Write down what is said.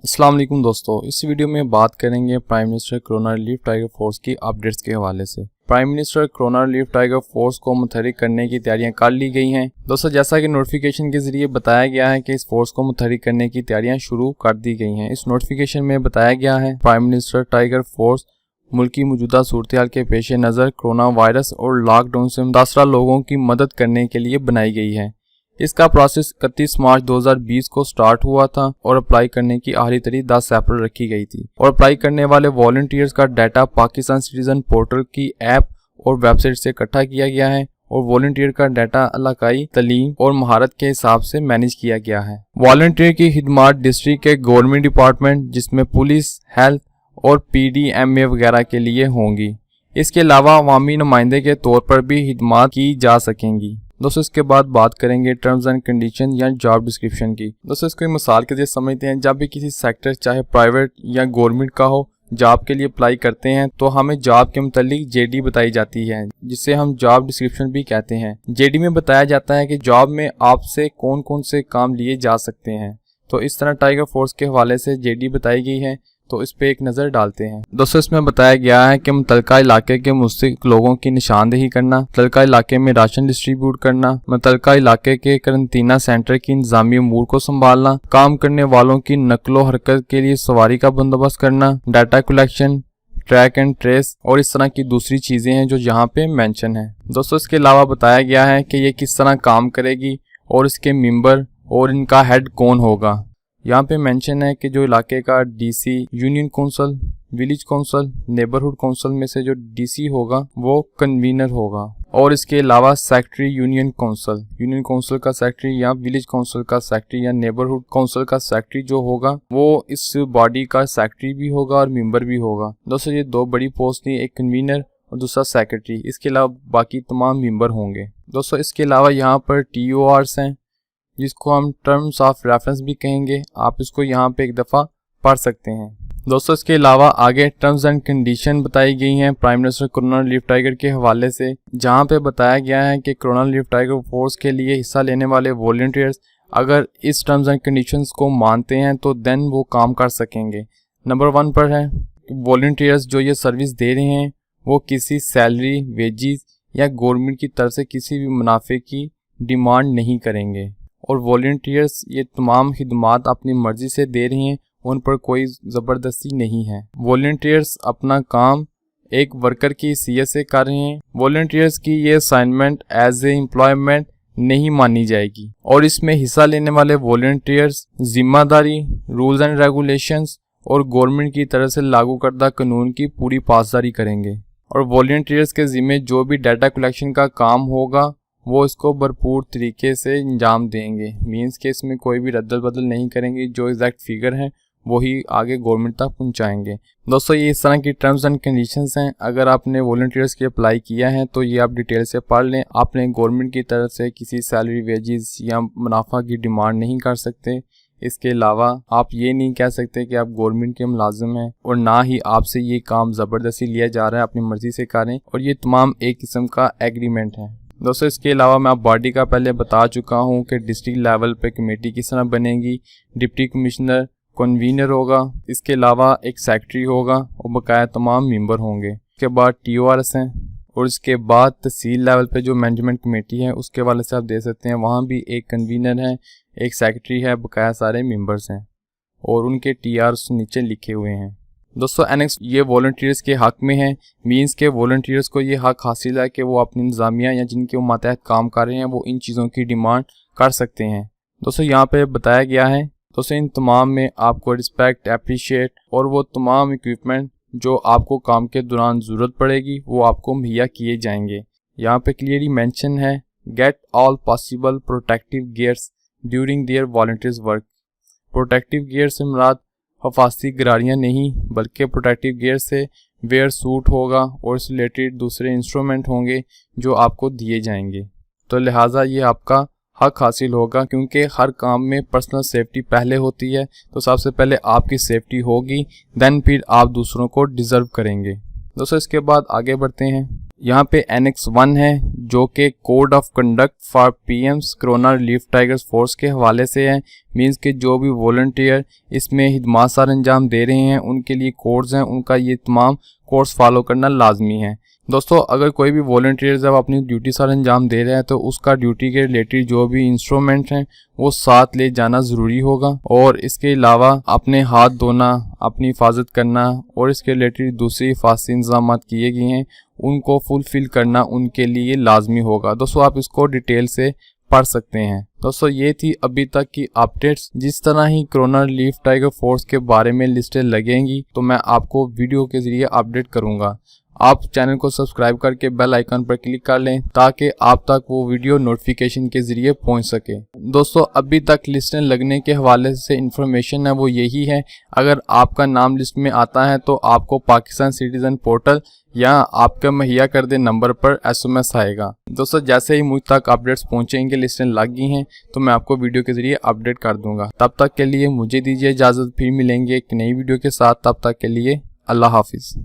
अस्सलाम वालेकुम दोस्तों, इस वीडियो में बात करेंगे prime minister corona relief tiger force की अपडेट्स के हवाले से। Prime minister corona relief tiger force को मुतहरिक करने की तैयारियां कर ली गई हैं। दोस्तों, जैसा कि नोटिफिकेशन के जरिए बताया गया है कि इस फोर्स को मुतहरिक करने की तैयारियां शुरू कर दी गई हैं। इस नोटिफिकेशन में बताया गया है प्राइम मिनिस्टर टाइगर फोर्स मुल्क की मौजूदा सूरत हाल के पेश नज़र कोरोना वायरस और लॉकडाउन से मुतासरा लोगों की मदद करने के लिए बनाई गई है। इसका प्रोसेस 31 मार्च 2020 को स्टार्ट हुआ था और अप्लाई करने की आखिरी तारीख 10 अप्रैल रखी गई थी। और अप्लाई करने वाले वॉलंटियर्स का डाटा पाकिस्तान सिटीजन पोर्टल की ऐप और वेबसाइट से इकट्ठा किया गया है और वॉलंटियर का डाटा इलाकाई तलीम और महारत के हिसाब से मैनेज किया गया है। वॉलंटियर की खिदमात डिस्ट्रिक्ट के गवर्नमेंट डिपार्टमेंट जिसमें पुलिस, हेल्थ और PDMA वगैरह के लिए होंगी। इसके अलावा अवामी नुमाइंदे के तौर पर भी खिदमात की जा सकेंगी। दोस्तों, इसके बाद बात करेंगे टर्म्स एंड कंडीशन या जॉब डिस्क्रिप्शन की। दोस्तों, इसको मिसाल के जरिए समझते हैं। जब भी किसी सेक्टर चाहे प्राइवेट या गवर्नमेंट का हो जॉब के लिए अप्लाई करते हैं तो हमें जॉब के मुतालिक JD बताई जाती है, जिसे हम जॉब डिस्क्रिप्शन भी कहते हैं। JD में बताया जाता है कि जॉब में आपसे कौन कौन से काम लिए जा सकते हैं। तो इस तरह टाइगर फोर्स के हवाले से JD बताई गई है, तो इस पे एक नज़र डालते हैं। दोस्तों, इसमें बताया गया है कि मुतलका इलाके के मुस्तहिक लोगों की निशानदेही करना, मुतलका इलाके में राशन डिस्ट्रीब्यूट करना, मुतलका इलाके के करंतना सेंटर की इंतजामी अमूर को संभालना, काम करने वालों की नकलो हरकत के लिए सवारी का बंदोबस्त करना, data collection, track and trace और इस तरह की दूसरी चीज़ें हैं जो यहाँ पे मेंशन है। दोस्तों, इसके अलावा बताया गया है कि ये किस तरह काम करेगी और इसके मेंबर और इनका हेड कौन होगा। यहाँ पे मेंशन है कि जो इलाके का DC, union council, village council, neighbourhood council में से जो DC होगा वो कन्वीनर होगा और इसके अलावा सेक्रेटरी यूनियन काउंसिल का सेक्रेटरी या विलेज काउंसिल का सेक्रेटरी या नेबरहुड काउंसिल का सेक्रेटरी जो होगा वो इस बॉडी का सेक्रेटरी भी होगा और मेंबर भी होगा। दोस्तों, ये दो बड़ी पोस्ट थी, एक कन्वीनर और दूसरा सेक्रेटरी। इसके अलावा बाकी तमाम मेंबर होंगे। दोस्तों, इसके अलावा यहाँ पर TORs हैं जिसको हम टर्म्स ऑफ रेफरेंस भी कहेंगे। आप इसको यहाँ पे एक दफ़ा पढ़ सकते हैं। दोस्तों, इसके अलावा आगे टर्म्स एंड कंडीशन बताई गई हैं prime minister corona relief tiger के हवाले से, जहाँ पे बताया गया है कि कोरोना रिलीफ टाइगर फोर्स के लिए हिस्सा लेने वाले वॉलंटियर्स अगर इस टर्म्स एंड कंडीशंस को मानते हैं तो देन वो काम कर सकेंगे। नंबर 1 पर है वॉलंटियर्स जो ये सर्विस दे रहे हैं वो किसी सैलरी, वेजिस या गवर्नमेंट की तरफ से किसी भी मुनाफे की डिमांड नहीं करेंगे और वॉलंटियर्स ये तमाम खिदमात अपनी मर्जी से दे रहे हैं, उन पर कोई ज़बरदस्ती नहीं है। वॉलंटियर्स अपना काम एक वर्कर की हैसियत से कर रहे हैं। वॉलंटियर्स की ये असाइनमेंट एज ए एम्प्लॉयमेंट नहीं मानी जाएगी और इसमें हिस्सा लेने वाले वॉलंटियर्स जिम्मेदारी, रूल्स एंड रेगुलेशंस और गवर्नमेंट की तरफ से लागू करदा कानून की पूरी पासदारी करेंगे और वॉलंटियर्स के ज़िम्मे जो भी डाटा कलेक्शन का काम होगा वो इसको भरपूर तरीके से अंजाम देंगे। मींस के इसमें कोई भी रद्दल बदल नहीं करेंगे, जो एग्जैक्ट फिगर हैं वही आगे गवर्नमेंट तक पहुंचाएंगे। दोस्तों, ये इस तरह की टर्म्स एंड कंडीशंस हैं। अगर आपने वॉलंटियर्स के अप्लाई किया है तो ये आप डिटेल से पढ़ लें। आपने गवर्नमेंट की तरफ से किसी सैलरी, वेजेस या मुनाफा की डिमांड नहीं कर सकते। इसके अलावा आप ये नहीं कह सकते कि आप गवर्नमेंट के मुलाजिम हैं और ना ही आपसे ये काम ज़बरदस्ती लिया जा रहा है, अपनी मर्जी से करें। और ये तमाम एक किस्म का एग्रीमेंट है। दोस्तों, इसके अलावा मैं आप बॉडी का पहले बता चुका हूँ कि डिस्ट्रिक्ट लेवल पे कमेटी किस तरह बनेगी। डिप्टी कमिश्नर कन्वीनर होगा, इसके अलावा एक सेक्रेटरी होगा और बकाया तमाम मेंबर होंगे। इसके बाद TORs हैं और इसके बाद तहसील लेवल पे जो मैनेजमेंट कमेटी है उसके वाले से आप दे सकते हैं, वहाँ भी एक कन्वीनर है, एक सेक्रेटरी है, बकाया सारे मेंबर्स हैं और उनके TRs नीचे लिखे हुए हैं। दोस्तों, एनेक्स ये वॉलंटियर्स के हक में है। मींस के वॉलंटियर्स को ये हक हासिल है कि वो अपनी इंतजामिया या जिनके वो मातहत काम कर रहे हैं वो इन चीज़ों की डिमांड कर सकते हैं। दोस्तों, यहाँ पे बताया गया है दोस्तों इन तमाम में आपको रिस्पेक्ट, अप्रिशिएट और वो तमाम इक्विपमेंट जो आपको काम के दौरान ज़रूरत पड़ेगी वो आपको मुहैया किए जाएंगे। यहाँ पे क्लियरली मेंशन है get all possible protective gears during their volunteers work. Protective gear से मुराद हफाजती गरारियाँ नहीं बल्कि प्रोटेक्टिव गियर से वेयर सूट होगा और इससे रिलेटेड दूसरे इंस्ट्रूमेंट होंगे जो आपको दिए जाएंगे। तो लिहाजा ये आपका हक हासिल होगा क्योंकि हर काम में पर्सनल सेफ्टी पहले होती है। तो सबसे पहले आपकी सेफ्टी होगी, देन फिर आप दूसरों को डिज़र्व करेंगे। दोस्तों, इसके बाद आगे बढ़ते हैं। यहाँ पे एनेक्स 1 है जो कि code of conduct for PM's corona relief tigers force के हवाले से है। मींस के जो भी वॉलंटियर इसमें हिदमात सर अंजाम दे रहे हैं उनके लिए कोड्स हैं, उनका ये तमाम कोर्स फॉलो करना लाजमी है। दोस्तों अगर कोई भी वॉलंटियर जब अपनी ड्यूटी सर अंजाम दे रहा है तो उसका ड्यूटी के रिलेटेड जो भी इंस्ट्रूमेंट हैं वो साथ ले जाना ज़रूरी होगा, और इसके अलावा अपने हाथ धोना, अपनी हिफाजत करना और इसके रिलेटेड दूसरी हिफाजती इंतजाम किए गए हैं उनको फुलफिल करना उनके लिए लाजमी होगा। दोस्तों आप इसको डिटेल से पढ़ सकते हैं। दोस्तों ये थी अभी तक की अपडेट्स। जिस तरह ही कोरोना रिलीफ टाइगर फोर्स के बारे में लिस्टें लगेंगी तो मैं आपको वीडियो के जरिए अपडेट करूंगा। आप चैनल को सब्सक्राइब करके बेल आइकन पर क्लिक कर लें ताकि आप तक वो वीडियो नोटिफिकेशन के जरिए पहुंच सके। दोस्तों अभी तक लिस्टें लगने के हवाले से इंफॉर्मेशन है वो यही है, अगर आपका नाम लिस्ट में आता है तो आपको पाकिस्तान सिटीजन पोर्टल या आपके मुहैया कर दे नंबर पर SMS आएगा। दोस्तों जैसे ही मुझ तक अपडेट्स पहुंचेंगे, लिस्टें लग गई हैं तो मैं आपको वीडियो के जरिए अपडेट कर दूंगा। तब तक के लिए मुझे दीजिए इजाज़त, फिर मिलेंगे एक नई वीडियो के साथ। तब तक के लिए अल्लाह हाफिज़।